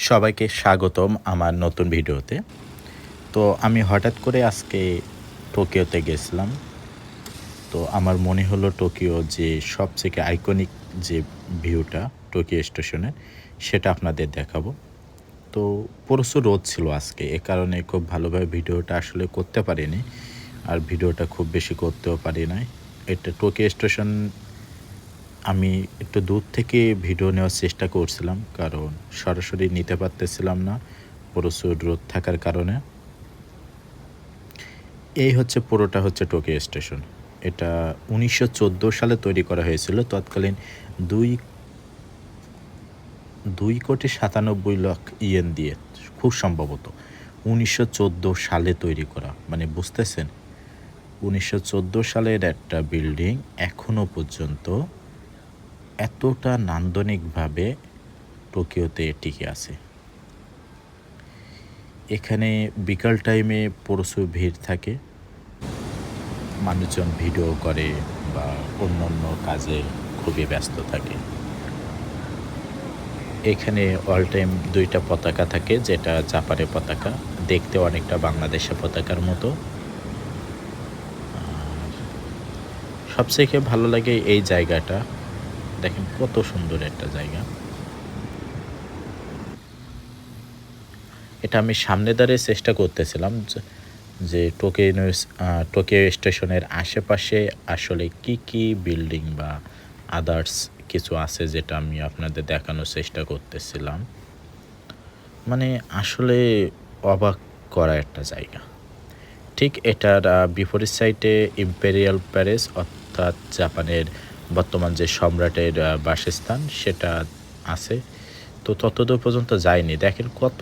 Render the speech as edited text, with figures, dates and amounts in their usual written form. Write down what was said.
সবাইকে স্বাগতম আমার নতুন ভিডিওতে। তো আমি হঠাৎ করে আজকে টোকিওতে গেছিলাম। তো আমার মনে হলো টোকিও যে সবথেকে আইকনিক যে ভিউটা টোকিও স্টেশনের সেটা আপনাদের দেখাবো। তো প্রচুর রোদ ছিল আজকে, এ কারণে খুব ভালোভাবে ভিডিওটা আসলে করতে পারিনি। আর ভিডিওটা খুব বেশি করতেও পারি নাই। এটা টোকিও স্টেশন আমি একটু দূর থেকে ভিডিও নেওয়ার চেষ্টা করছিলাম, কারণ সরাসরি নিতে পারতেছিলাম না প্রচুর রোদ থাকার কারণে। এই হচ্ছে পুরোটা হচ্ছে টোকিও স্টেশন। এটা ১৯১৪ সালে তৈরি করা হয়েছিল তৎকালীন ২,৯৭,০০,০০০ ইয়েন দিয়ে, খুব সম্ভবত ১৯১৪ সালে তৈরি করা। মানে বুঝতেছেন, ১৯১৪ সালের একটা বিল্ডিং এখনও পর্যন্ত এতটা নান্দনিকভাবে টোকিওতে টিকে আছে। এখানে বিকাল টাইমে প্রচুর ভিড় থাকে, মানুষজন ভিডিও করে বা অন্যান্য কাজে খুবই ব্যস্ত থাকে। এখানে অল টাইম ২টা পতাকা থাকে, যেটা জাপানের পতাকা, দেখতে অনেকটা বাংলাদেশের পতাকার মতো। আর সবথেকে ভালো লাগে এই জায়গাটা, দেখেন কত সুন্দর একটা জায়গা। এটা আমি সামনে দাঁড়িয়ে চেষ্টা করতেছিলাম যে টোকিও স্টেশনের আশেপাশে আসলে কি কি বিল্ডিং বা আদার্স কিছু আছে, যেটা আমি আপনাদের দেখানোর চেষ্টা করতেছিলাম। মানে আসলে অবাক করা একটা জায়গা। ঠিক এটার বিপরীত সাইডে ইম্পেরিয়াল প্যালেস, অর্থাৎ জাপানের বর্তমান যে সম্রাটের বাসস্থান সেটা আছে। তো ততদূর পর্যন্ত যায়নি, দেখেন কত